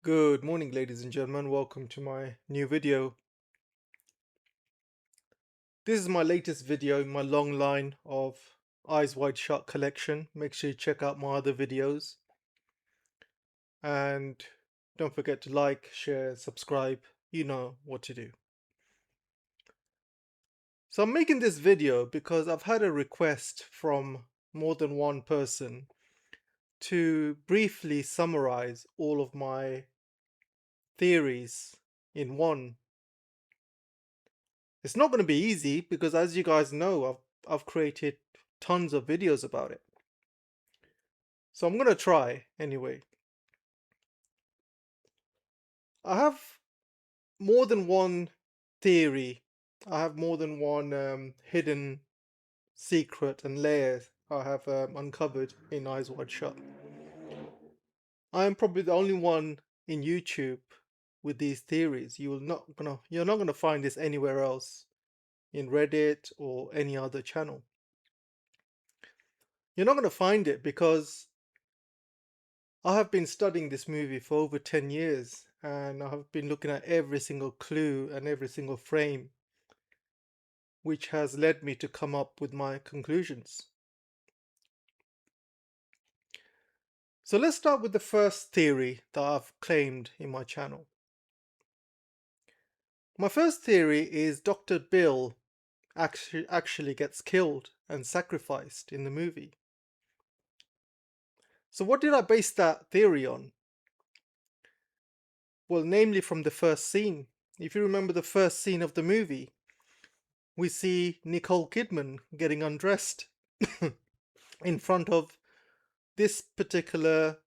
Good morning, ladies and gentlemen. Welcome to my new video. This is my latest video in my long line of Eyes Wide Shut collection. Make sure you check out my other videos. And don't forget to like, share, subscribe. You know what to do. So I'm making this video because I've had a request from more than one person to briefly summarize all of my theories in one. It's not going to be easy because, as you guys know, I've created tons of videos about it. So I'm going to try anyway. I have more than one theory. I have more than one hidden secret and layer I have uncovered in Eyes Wide Shut. I am probably the only one in YouTube with these theories. You're not gonna find this anywhere else in Reddit or any other channel. You're not gonna find it because I have been studying this movie for over 10 years and I have been looking at every single clue and every single frame, which has led me to come up with my conclusions. So let's start with the first theory that I've claimed in my channel. My first theory is Dr. Bill actually gets killed and sacrificed in the movie. So what did I base that theory on? Well, namely from the first scene. If you remember the first scene of the movie, we see Nicole Kidman getting undressed in front of this particular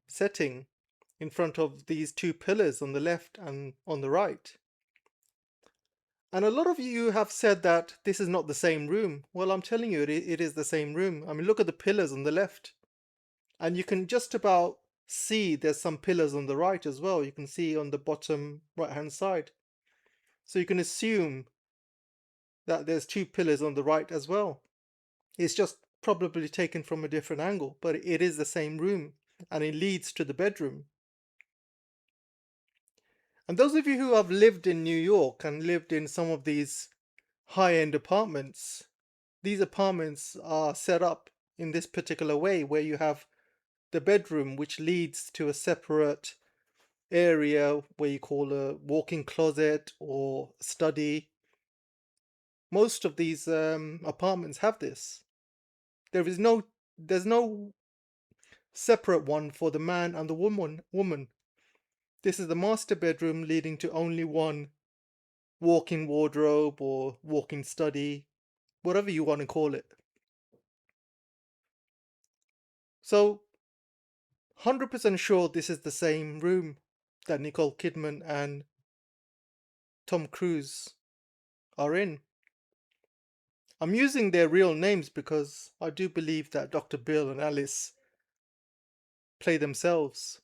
setting, in front of these two pillars on the left and on the right. And a lot of you have said that this is not the same room. Well, I'm telling you, it is the same room. I mean, look at the pillars on the left. And you can just about see there's some pillars on the right as well. You can see on the bottom right-hand side. So you can assume that there's two pillars on the right as well. It's just probably taken from a different angle, but it is the same room and it leads to the bedroom. And those of you who have lived in New York and lived in some of these high-end apartments, these apartments are set up in this particular way where you have the bedroom which leads to a separate area where you call a walk-in closet or study. Most of these apartments have this. There's no separate one for the man and the woman. This is the master bedroom leading to only one walk-in wardrobe or walk-in study, whatever you want to call it. So 100% sure this is the same room that Nicole Kidman and Tom Cruise are in. I'm using their real names because I do believe that Dr. Bill and Alice play themselves.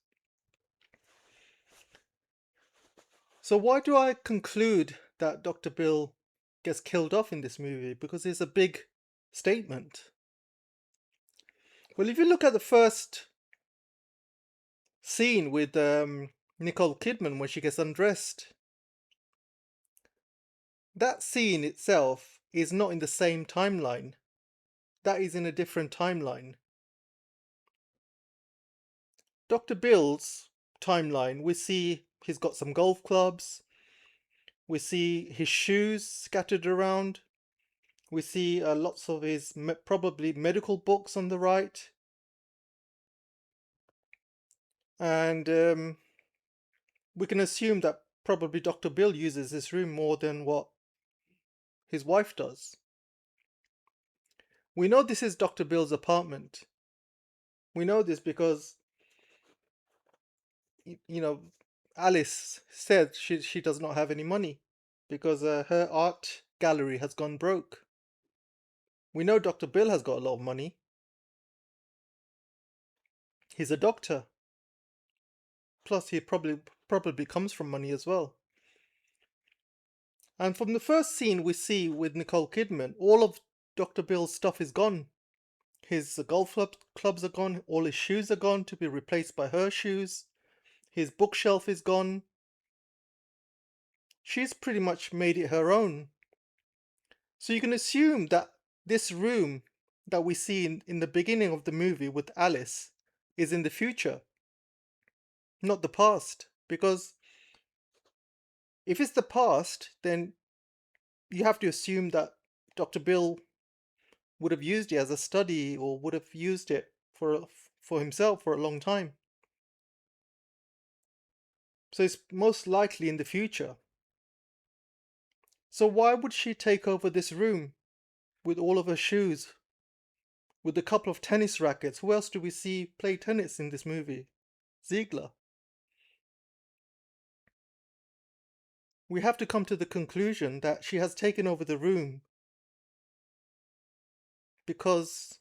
So why do I conclude that Dr. Bill gets killed off in this movie? Because it's a big statement. Well, if you look at the first scene with Nicole Kidman when she gets undressed, that scene itself is not in the same timeline. That is in a different timeline. Dr. Bill's timeline, we see he's got some golf clubs. We see his shoes scattered around. We see lots of his probably medical books on the right. And we can assume that probably Dr. Bill uses this room more than what his wife does. We know this is Dr. Bill's apartment. We know this because, you know, Alice said she does not have any money because her art gallery has gone broke. We know Dr. Bill has got a lot of money. He's a doctor. Plus, he probably comes from money as well. And from the first scene we see with Nicole Kidman, all of Dr. Bill's stuff is gone. His golf clubs are gone. All his shoes are gone to be replaced by her shoes. His bookshelf is gone. She's pretty much made it her own. So you can assume that this room that we see in the beginning of the movie with Alice is in the future, not the past. Because if it's the past, then you have to assume that Dr. Bill would have used it as a study or would have used it for himself for a long time. So it's most likely in the future. So why would she take over this room with all of her shoes, with a couple of tennis rackets? Who else do we see play tennis in this movie? Ziegler. We have to come to the conclusion that she has taken over the room because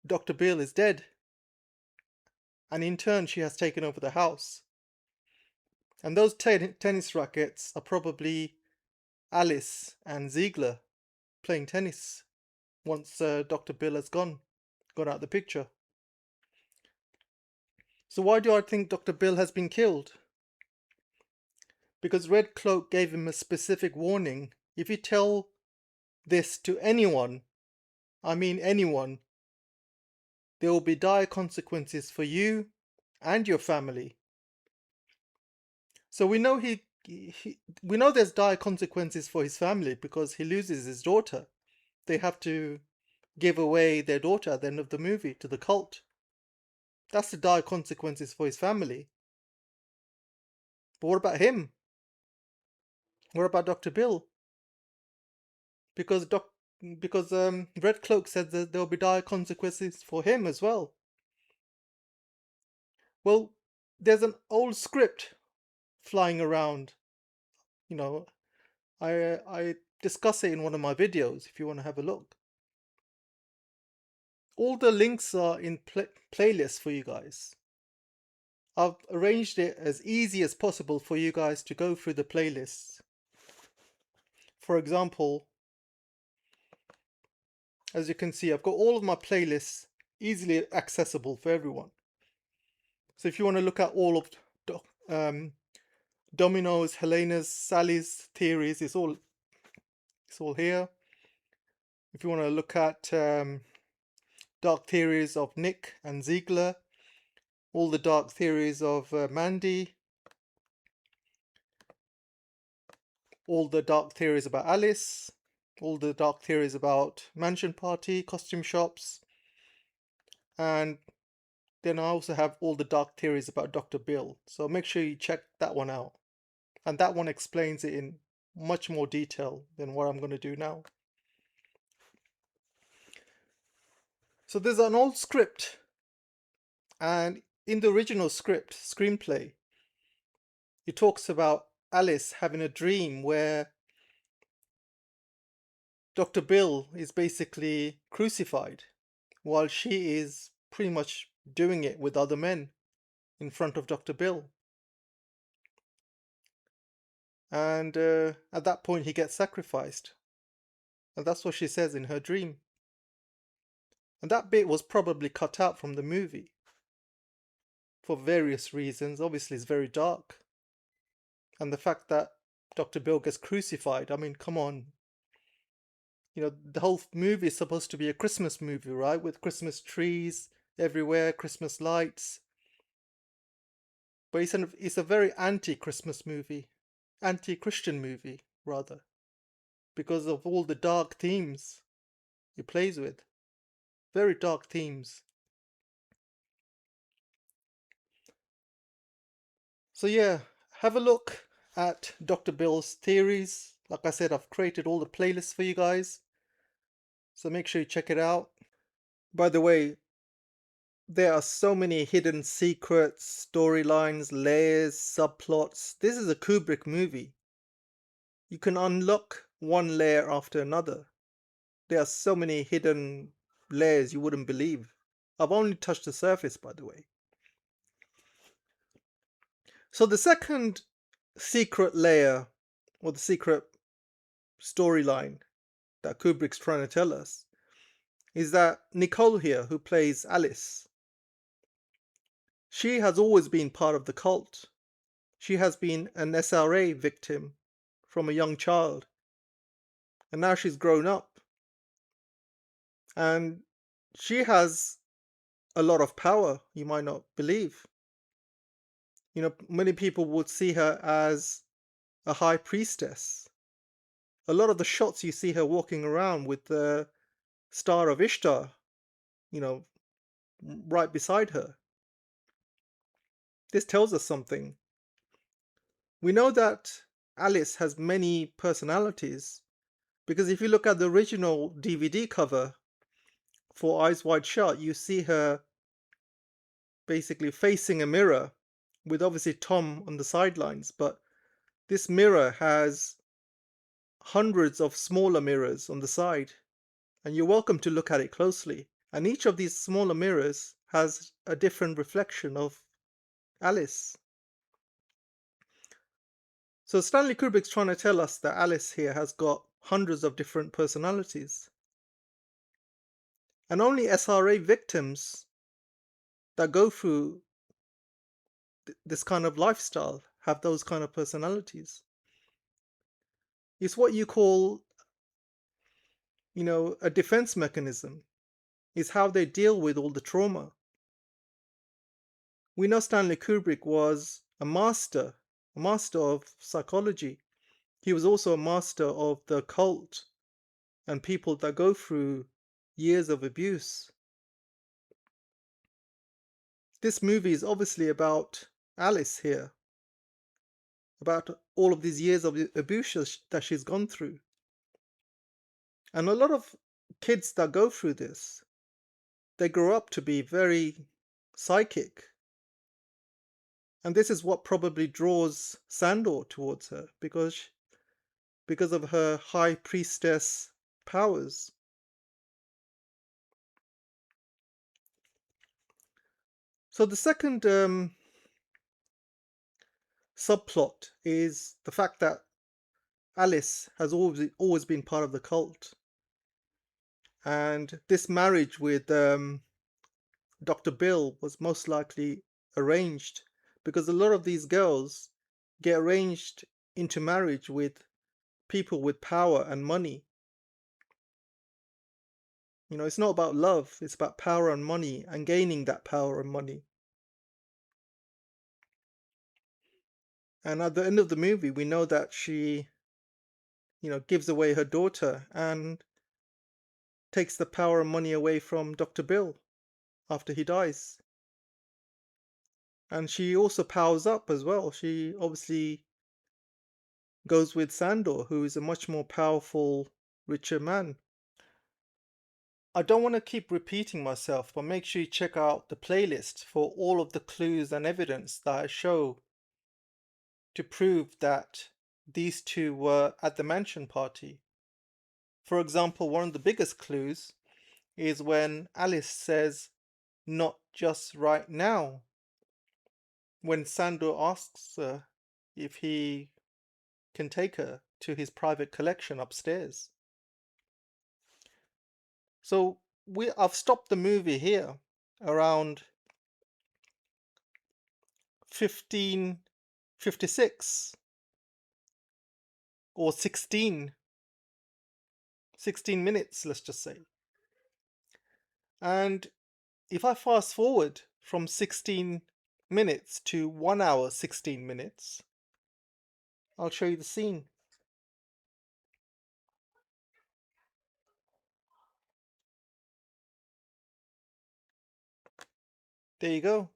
Dr. Bill is dead, and in turn she has taken over the house. And those tennis rackets are probably Alice and Ziegler playing tennis once Dr. Bill has gone out of the picture. So why do I think Dr. Bill has been killed? Because Red Cloak gave him a specific warning. If you tell this to anyone, I mean anyone, there will be dire consequences for you and your family. So we know we know there's dire consequences for his family because he loses his daughter. They have to give away their daughter at the end of the movie to the cult. That's the dire consequences for his family. But what about him? What about Dr. Bill? Because Red Cloak said that there will be dire consequences for him as well. Well, there's an old script flying around. You know, I discuss it in one of my videos if you want to have a look. All the links are in playlists for you guys. I've arranged it as easy as possible for you guys to go through the playlists. For example, as you can see, I've got all of my playlists easily accessible for everyone. So if you want to look at all of Domino's, Helena's, Sally's theories, it's all here. If you want to look at dark theories of Nick and Ziegler, all the dark theories of Mandy, all the dark theories about Alice, all the dark theories about Mansion Party, costume shops, and then I also have all the dark theories about Dr. Bill. So make sure you check that one out. And that one explains it in much more detail than what I'm going to do now. So there's an old script, and in the original script, screenplay, it talks about Alice having a dream where Dr. Bill is basically crucified while she is pretty much doing it with other men in front of Dr. Bill. And at that point he gets sacrificed. And that's what she says in her dream. And that bit was probably cut out from the movie for various reasons. Obviously it's very dark. And the fact that Dr. Bill gets crucified, I mean, come on. You know, the whole movie is supposed to be a Christmas movie, right? With Christmas trees everywhere, Christmas lights. But it's a very anti-Christmas movie. Anti-Christian movie, rather. Because of all the dark themes it plays with. Very dark themes. So yeah, have a look at Dr. Bill's theories. Like I said, I've created all the playlists for you guys. So make sure you check it out. By the way, there are so many hidden secrets, storylines, layers, subplots. This is a Kubrick movie. You can unlock one layer after another. There are so many hidden layers you wouldn't believe. I've only touched the surface, by the way. So the second secret layer, or the secret storyline that Kubrick's trying to tell us, is that Nicole here, who plays Alice, she has always been part of the cult. She has been an SRA victim from a young child, and now she's grown up, and she has a lot of power, you might not believe. You know, many people would see her as a high priestess. A lot of the shots you see her walking around with the Star of Ishtar, you know, right beside her. This tells us something. We know that Alice has many personalities because if you look at the original DVD cover for Eyes Wide Shut, you see her basically facing a mirror with obviously Tom on the sidelines, but this mirror has hundreds of smaller mirrors on the side, and you're welcome to look at it closely. And each of these smaller mirrors has a different reflection of Alice. So Stanley Kubrick's trying to tell us that Alice here has got hundreds of different personalities. And only SRA victims that go through this kind of lifestyle have those kind of personalities. It's what you call, you know, a defense mechanism. It's how they deal with all the trauma. We know Stanley Kubrick was a master of psychology. He was also a master of the occult and people that go through years of abuse. This movie is obviously about Alice here, about all of these years of abuse that she's gone through. And a lot of kids that go through this, they grow up to be very psychic. And this is what probably draws Sandor towards her, because of her high priestess powers. So the second subplot is the fact that Alice has always been part of the cult, and this marriage with Dr. Bill was most likely arranged, because a lot of these girls get arranged into marriage with people with power and money. You know, it's not about love, it's about power and money and gaining that power and money. And at the end of the movie, we know that she, you know, gives away her daughter and takes the power and money away from Dr. Bill after he dies. And she also powers up as well. She obviously goes with Sandor, who is a much more powerful, richer man. I don't want to keep repeating myself, but make sure you check out the playlist for all of the clues and evidence that I show to prove that these two were at the mansion party. For example, one of the biggest clues is when Alice says, "Not just right now," when Sandor asks her if he can take her to his private collection upstairs. So I've stopped the movie here around 15:56 or 16 minutes, let's just say. And if I fast forward from 16 minutes to 1 hour 16 minutes, I'll show you the scene. There you go.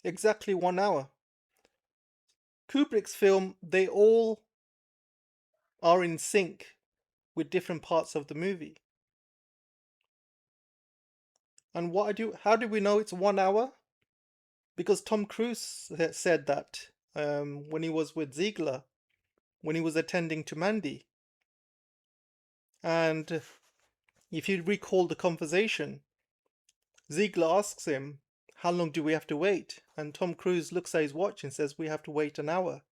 Exactly 1 hour. Kubrick's film, they all are in sync with different parts of the movie. And how do we know it's 1 hour? Because Tom Cruise said that when he was with Ziegler, when he was attending to Mandy. And if you recall the conversation, Ziegler asks him, "How long do we have to wait?" And Tom Cruise looks at his watch and says, "We have to wait an hour."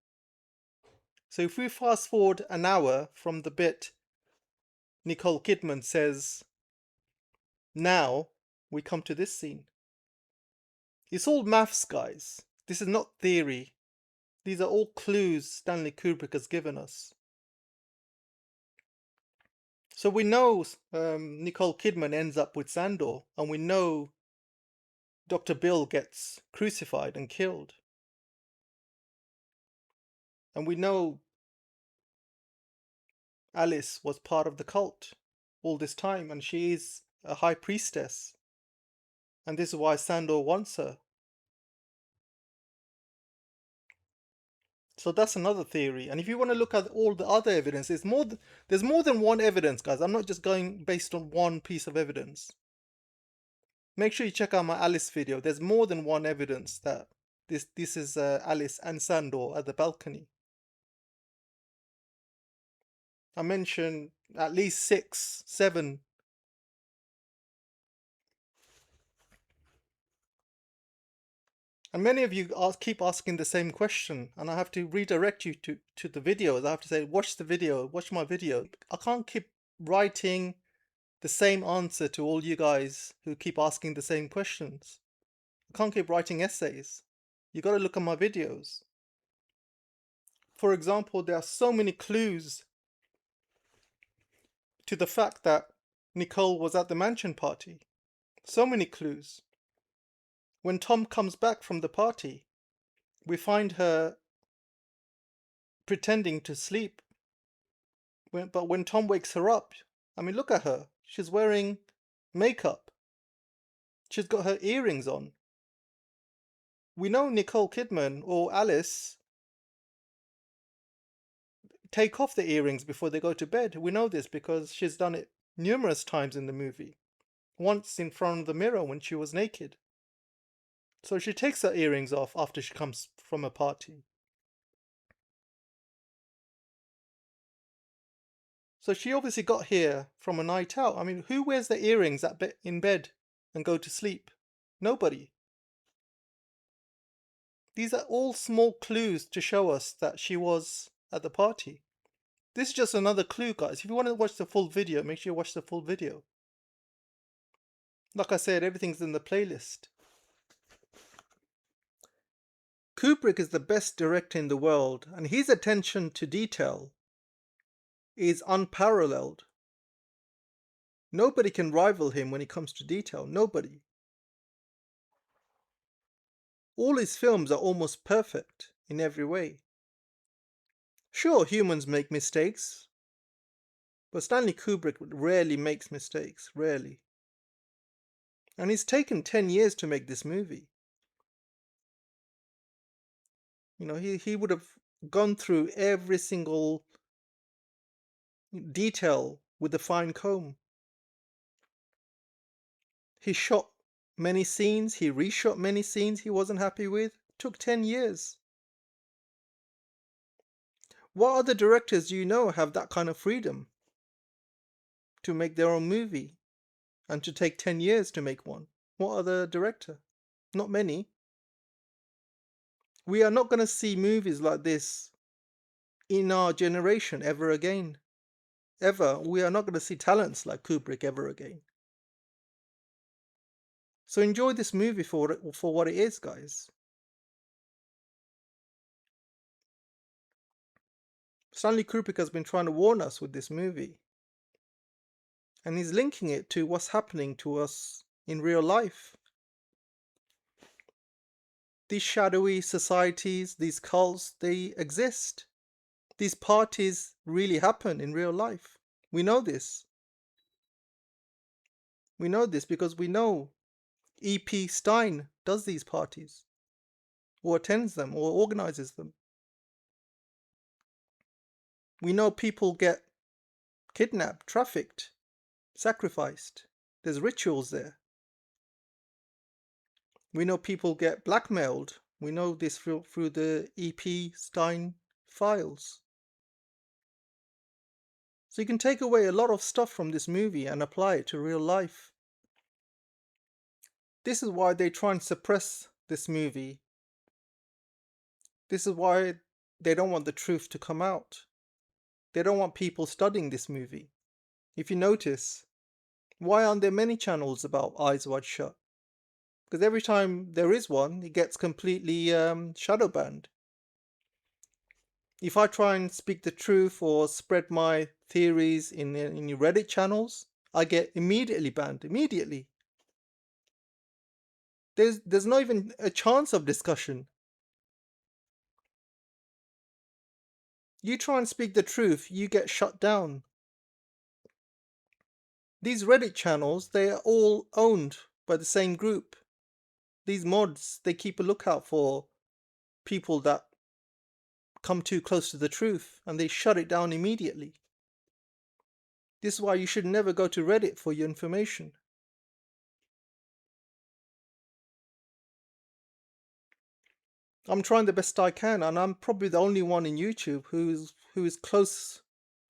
So if we fast forward an hour from the bit Nicole Kidman says, "Now," we come to this scene. It's all maths, guys. This is not theory. These are all clues Stanley Kubrick has given us. So we know Nicole Kidman ends up with Sandor, and we know Dr. Bill gets crucified and killed. And we know Alice was part of the cult all this time, and she is a high priestess. And this is why Sandor wants her. So that's another theory. And if you want to look at all the other evidence, there's more than one evidence, guys. I'm not just going based on one piece of evidence. Make sure you check out my Alice video. There's more than one evidence that this is Alice and Sandor at the balcony. I mentioned at least 6, 7. And many of you keep asking the same question, and I have to redirect you to the videos. I have to say, watch the video, watch my video. I can't keep writing the same answer to all you guys who keep asking the same questions. I can't keep writing essays. You got to look at my videos. For example, there are so many clues to the fact that Nicole was at the mansion party. So many clues. When Tom comes back from the party, we find her pretending to sleep. But when Tom wakes her up, I mean, look at her. She's wearing makeup. She's got her earrings on. We know Nicole Kidman or Alice take off the earrings before they go to bed. We know this because she's done it numerous times in the movie. Once in front of the mirror when she was naked. So she takes her earrings off after she comes from a party. So she obviously got here from a night out. I mean, who wears their earrings in bed and go to sleep? Nobody. These are all small clues to show us that she was at the party. This is just another clue, guys. If you want to watch the full video, make sure you watch the full video. Like I said, everything's in the playlist. Kubrick is the best director in the world, and his attention to detail is unparalleled. Nobody can rival him when it comes to detail. Nobody. All his films are almost perfect in every way. Sure, humans make mistakes, but Stanley Kubrick rarely makes mistakes, rarely. And it's taken 10 years to make this movie. You know, he would have gone through every single detail with a fine comb. He shot many scenes, he reshot many scenes he wasn't happy with. It took 10 years. What other directors do you know have that kind of freedom to make their own movie and to take 10 years to make one? What other director? Not many. We are not going to see movies like this in our generation ever again. Ever. We are not going to see talents like Kubrick ever again. So enjoy this movie for what it is, guys. Stanley Kubrick has been trying to warn us with this movie. And he's linking it to what's happening to us in real life. These shadowy societies, these cults, they exist. These parties really happen in real life. We know this. We know this because we know E.P. Stein does these parties, or attends them, or organizes them. We know people get kidnapped, trafficked, sacrificed. There's rituals there. We know people get blackmailed. We know this through the E.P. Stein files. So you can take away a lot of stuff from this movie and apply it to real life. This is why they try and suppress this movie. This is why they don't want the truth to come out. They don't want people studying this movie. If you notice, why aren't there many channels about Eyes Wide Shut? Because every time there is one, it gets completely shadow banned. If I try and speak the truth or spread my theories in Reddit channels, I get immediately banned. Immediately. There's not even a chance of discussion. You try and speak the truth, you get shut down. These Reddit channels, they are all owned by the same group. These mods, they keep a lookout for people that come too close to the truth, and they shut it down immediately. This is why you should never go to Reddit for your information. I'm trying the best I can, and I'm probably the only one in YouTube who is close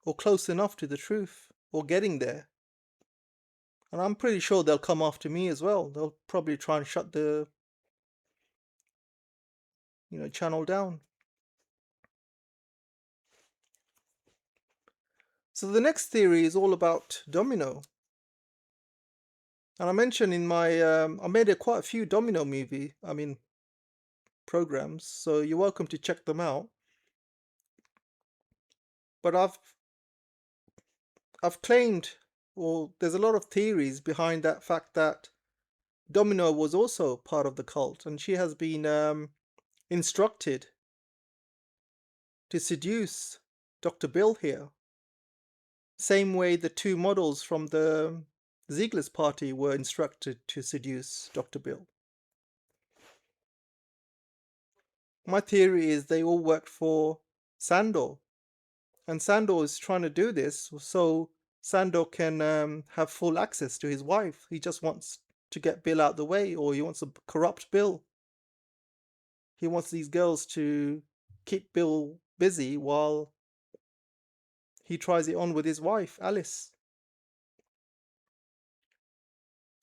or close enough to the truth or getting there. And I'm pretty sure they'll come after me as well. They'll probably try and shut the channel down. So the next theory is all about Domino. And I mentioned in my I made quite a few Domino programs, so you're welcome to check them out. But I've claimed, or there's a lot of theories behind that fact that Domino was also part of the cult, and she has been instructed to seduce Dr. Bill here. Same way the two models from the Ziegler's party were instructed to seduce Dr. Bill. My theory is they all worked for Sandor, and Sandor is trying to do this so Sandor can have full access to his wife. He just wants to get Bill out the way, or he wants to corrupt Bill. He wants these girls to keep Bill busy while he tries it on with his wife, Alice.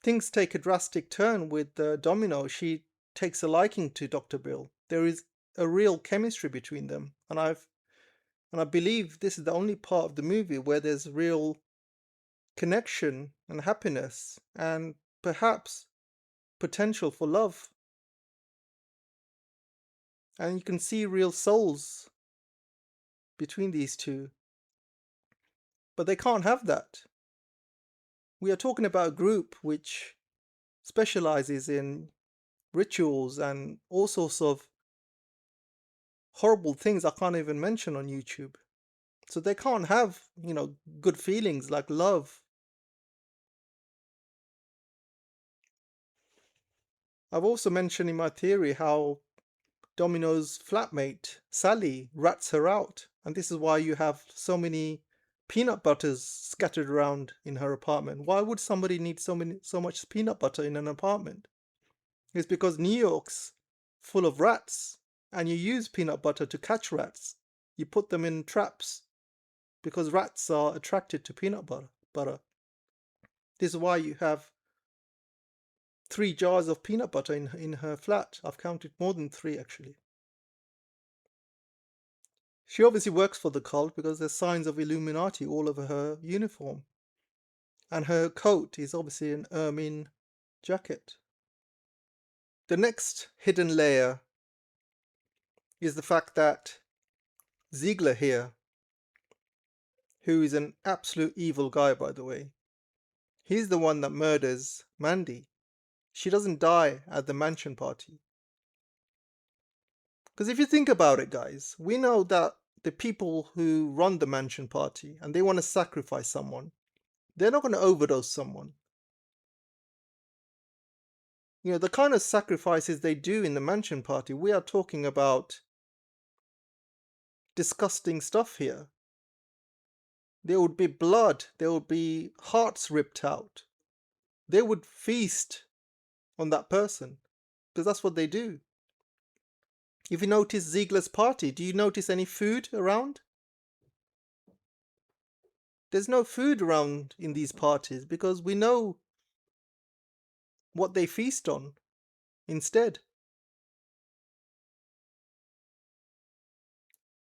Things take a drastic turn with Domino. She takes a liking to Dr. Bill. There is a real chemistry between them, and I believe this is the only part of the movie where there's real connection and happiness and perhaps potential for love. And you can see real souls between these two. But they can't have that. We are talking about a group which specializes in rituals and all sorts of horrible things I can't even mention on YouTube. So they can't have, good feelings like love. I've also mentioned in my theory how Domino's flatmate, Sally, rats her out. And this is why you have so many peanut butters scattered around in her apartment. Why would somebody need so much peanut butter in an apartment? It's because New York's full of rats, and you use peanut butter to catch rats. You put them in traps because rats are attracted to peanut butter. This is why you have 3 jars of peanut butter in her flat. I've counted more than 3 actually. She obviously works for the cult because there's signs of Illuminati all over her uniform. And her coat is obviously an ermine jacket. The next hidden layer is the fact that Ziegler here, who is an absolute evil guy by the way, he's the one that murders Mandy. She doesn't die at the mansion party. Because if you think about it, guys, we know that the people who run the mansion party and they want to sacrifice someone, they're not going to overdose someone. The kind of sacrifices they do in the mansion party, we are talking about disgusting stuff here. There would be blood, there would be hearts ripped out. They would feast on that person because that's what they do. If you notice Ziegler's party, do you notice any food around? There's no food around in these parties because we know what they feast on instead.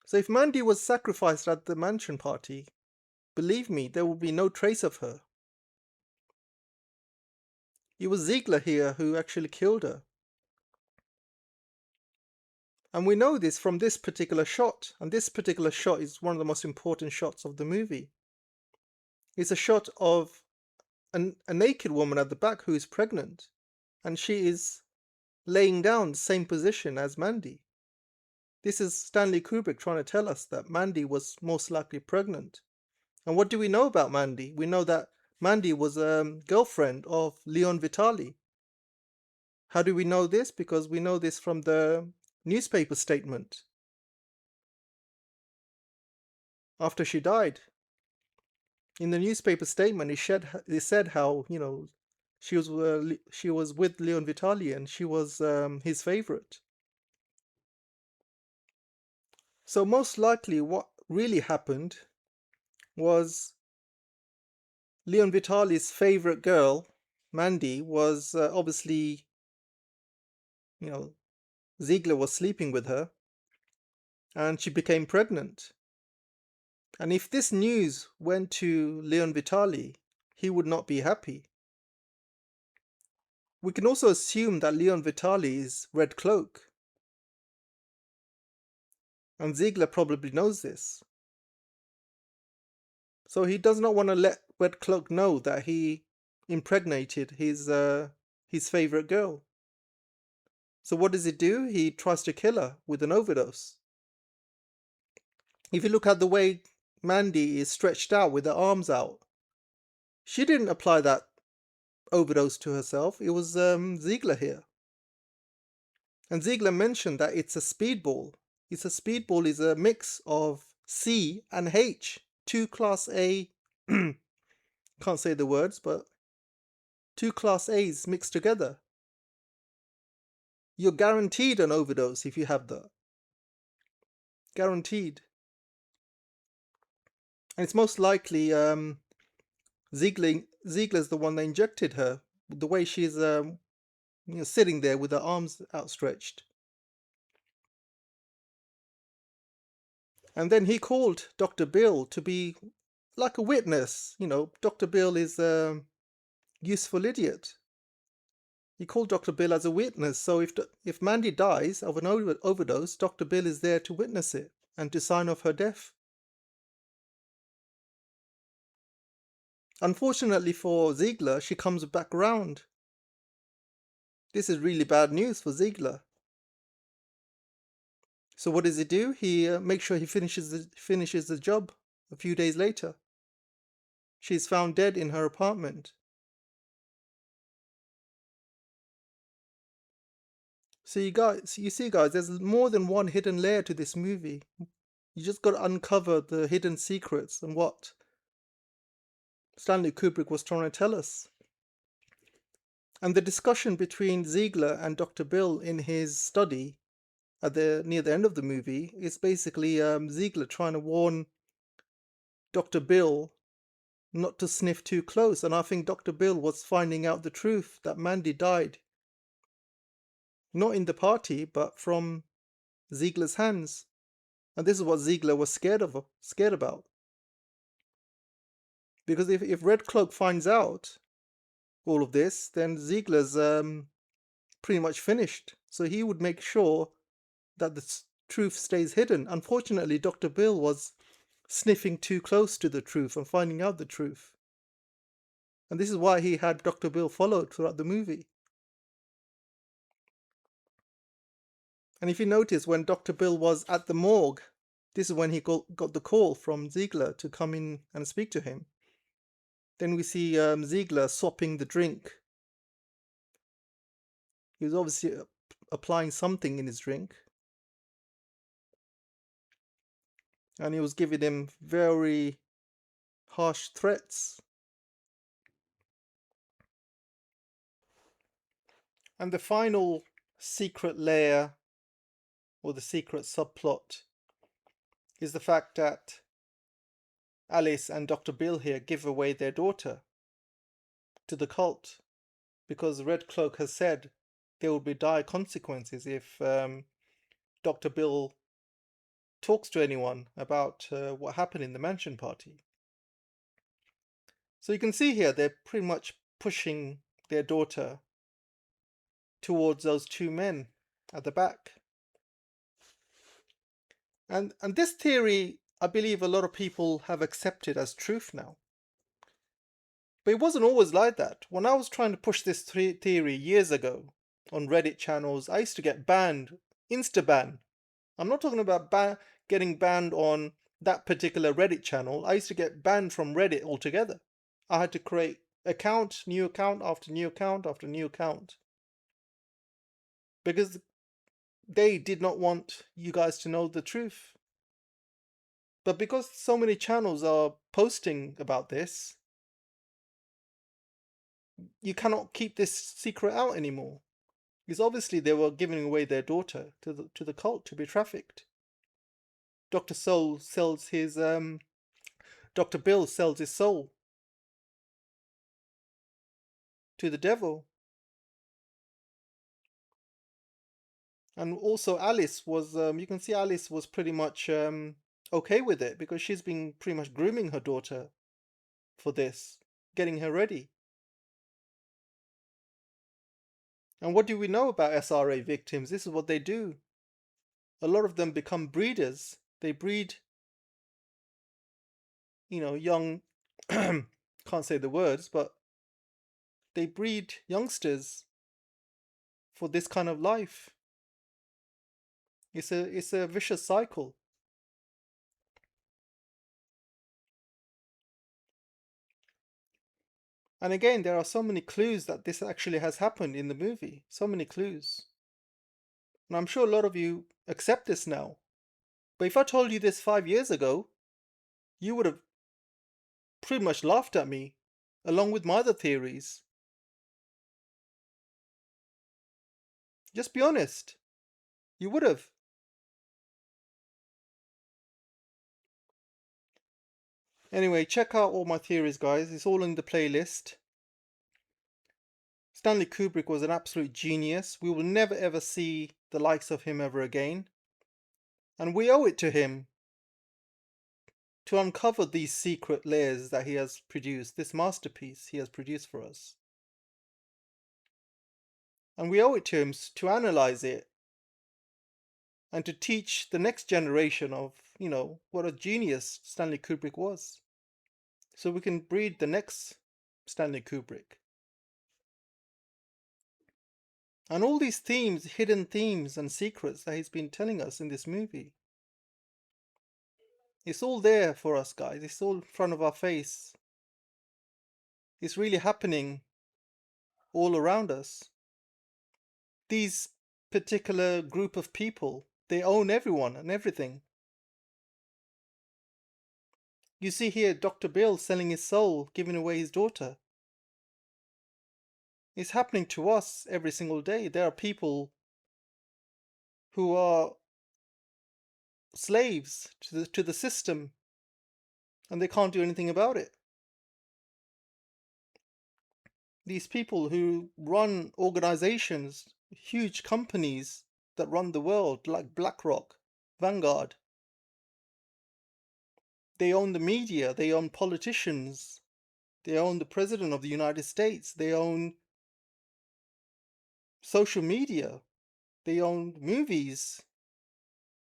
So if Mandy was sacrificed at the mansion party, believe me, there will be no trace of her. It was Ziegler here who actually killed her. And we know this from this particular shot. And this particular shot is one of the most important shots of the movie. It's a shot of a naked woman at the back who is pregnant. And she is laying down the same position as Mandy. This is Stanley Kubrick trying to tell us that Mandy was most likely pregnant. And what do we know about Mandy? We know that Mandy was a girlfriend of Leon Vitali. How do we know this? Because we know this from the newspaper statement after she died. In the newspaper statement, it said how, you know, she was with Leon Vitali and she was his favorite. So most likely what really happened was Leon Vitali's favorite girl, Mandy, was obviously, you know, Ziegler was sleeping with her and she became pregnant. And if this news went to Leon Vitali, he would not be happy. We can also assume that Leon Vitali is Red Cloak. And Ziegler probably knows this. So he does not want to let Red Cloak know that he impregnated his favorite girl. So what does he do? He tries to kill her with an overdose. If you look at the way Mandy is stretched out with her arms out, she didn't apply that overdose to herself. It was Ziegler here. And Ziegler mentioned that it's a speedball. A speedball is a mix of C and H. Two class A, can't say the words, but two class A's mixed together. You're guaranteed an overdose if you have that. Guaranteed. And it's most likely Ziegler's the one that injected her. The way she's sitting there with her arms outstretched. And then he called Dr. Bill to be like a witness. You know, Dr. Bill is a useful idiot. He called Dr. Bill as a witness. So if Mandy dies of an overdose, Dr. Bill is there to witness it and to sign off her death. Unfortunately for Ziegler, she comes back round. This is really bad news for Ziegler. So what does he do? He makes sure he finishes the job a few days later. She's found dead in her apartment. So you see guys, there's more than one hidden layer to this movie. You just got to uncover the hidden secrets and what Stanley Kubrick was trying to tell us. And the discussion between Ziegler and Dr. Bill in his study near the end of the movie is basically Ziegler trying to warn Dr. Bill not to sniff too close. And I think Dr. Bill was finding out the truth that Mandy died not in the party, but from Ziegler's hands. And this is what Ziegler was scared about. Because if Red Cloak finds out all of this, then Ziegler's pretty much finished. So he would make sure that the truth stays hidden. Unfortunately, Dr. Bill was sniffing too close to the truth and finding out the truth. And this is why he had Dr. Bill followed throughout the movie. And if you notice, when Dr. Bill was at the morgue, this is when he got the call from Ziegler to come in and speak to him. Then we see Ziegler swapping the drink. He was obviously applying something in his drink. And he was giving him very harsh threats. And the final secret layer, or the secret subplot, is the fact that Alice and Dr. Bill here give away their daughter to the cult, because Red Cloak has said there will be dire consequences if Dr. Bill talks to anyone about what happened in the mansion party. So you can see here they're pretty much pushing their daughter towards those two men at the back. And this theory, I believe a lot of people have accepted as truth now. But it wasn't always like that. When I was trying to push this theory years ago on Reddit channels, I used to get banned, insta-ban. I'm not talking about getting banned on that particular Reddit channel. I used to get banned from Reddit altogether. I had to create new account after new account after new account. Because they did not want you guys to know the truth. But because so many channels are posting about this, you cannot keep this secret out anymore. Because obviously they were giving away their daughter to the cult to be trafficked. Dr. Bill sells his soul to the devil. And also Alice was, you can see Alice was pretty much okay with it, because she's been pretty much grooming her daughter for this, getting her ready. And what do we know about SRA victims? This is what they do. A lot of them become breeders. They breed, young, can't say the words, but they breed youngsters for this kind of life. It's a vicious cycle. And again, there are so many clues that this actually has happened in the movie. So many clues. And I'm sure a lot of you accept this now. But if I told you this 5 years ago, you would have pretty much laughed at me, along with my other theories. Just be honest. You would have. Anyway, check out all my theories, guys. It's all in the playlist. Stanley Kubrick was an absolute genius. We will never ever see the likes of him ever again. And we owe it to him to uncover these secret layers that he has produced, this masterpiece he has produced for us. And we owe it to him to analyze it and to teach the next generation of, what a genius Stanley Kubrick was. So we can breed the next Stanley Kubrick. And all these themes, hidden themes and secrets that he's been telling us in this movie. It's all there for us, guys. It's all in front of our face. It's really happening all around us. These particular group of people, they own everyone and everything. You see here Dr. Bill selling his soul, giving away his daughter. It's happening to us every single day. There are people who are slaves to the system, and they can't do anything about it. These people who run organizations, huge companies that run the world, like BlackRock, Vanguard, they own the media, they own politicians, they own the President of the United States, they own social media, they own movies.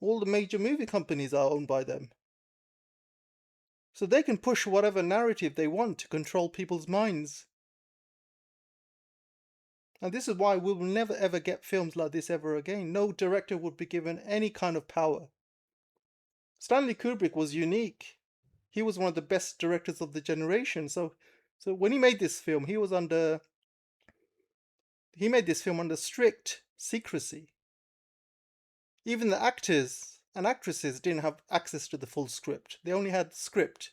All the major movie companies are owned by them. So they can push whatever narrative they want to control people's minds. And this is why we will never ever get films like this ever again. No director would be given any kind of power. Stanley Kubrick was unique. He was one of the best directors of the generation. So when he made this film, he made this film under strict secrecy. Even the actors and actresses didn't have access to the full script. They only had the script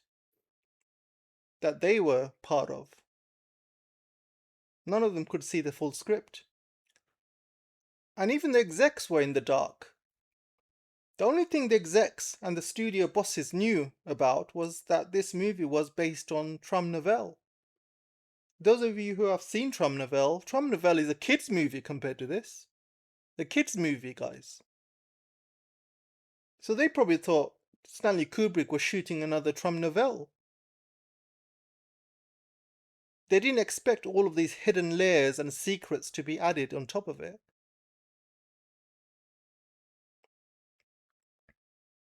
that they were part of. None of them could see the full script. And even the execs were in the dark. The only thing the execs and the studio bosses knew about was that this movie was based on Trump Novel. Those of you who have seen Trump Novel is a kid's movie compared to this. A kid's movie, guys. So they probably thought Stanley Kubrick was shooting another Trump Novel. They didn't expect all of these hidden layers and secrets to be added on top of it.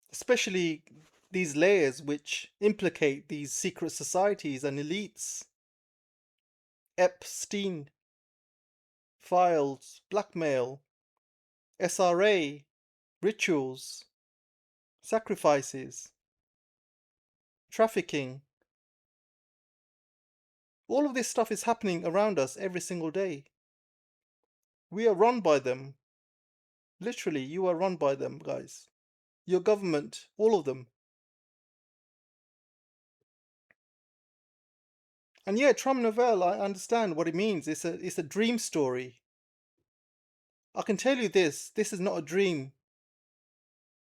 Especially these layers which implicate these secret societies and elites. Epstein files, blackmail, SRA, rituals, sacrifices, trafficking. All of this stuff is happening around us every single day. We are run by them. Literally, you are run by them, guys. Your government, all of them. And yeah, Trump Novel, I understand what it means. It's a dream story. I can tell you this is not a dream.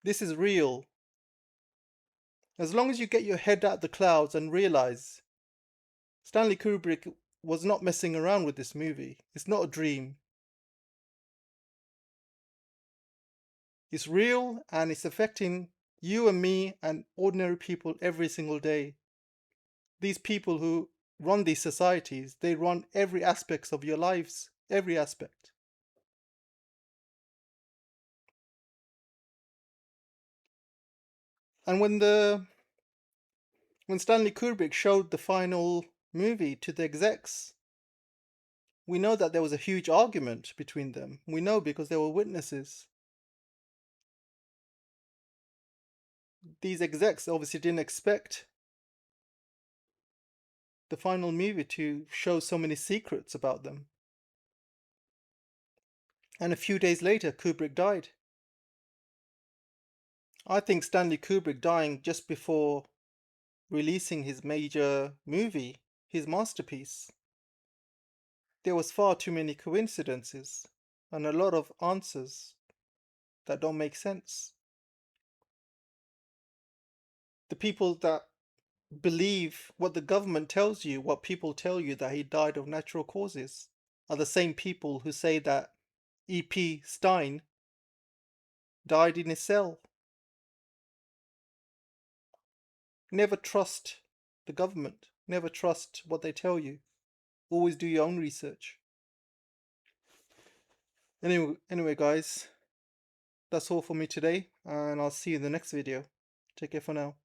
This is real. As long as you get your head out the clouds and realize Stanley Kubrick was not messing around with this movie. It's not a dream. It's real and it's affecting you and me and ordinary people every single day. These people who run these societies, they run every aspect of your lives, every aspect. And when Stanley Kubrick showed the final movie to the execs, we know that there was a huge argument between them. We know because there were witnesses. These execs obviously didn't expect the final movie to show so many secrets about them. And a few days later, Kubrick died. I think Stanley Kubrick dying just before releasing his major movie, his masterpiece, there was far too many coincidences and a lot of answers that don't make sense. The people that believe what the government tells you, what people tell you that he died of natural causes, are the same people who say that E.P. Stein died in his cell. Never trust the government. Never trust what they tell you. Always do your own research. Anyway, guys, that's all for me today, and I'll see you in the next video. Take care for now.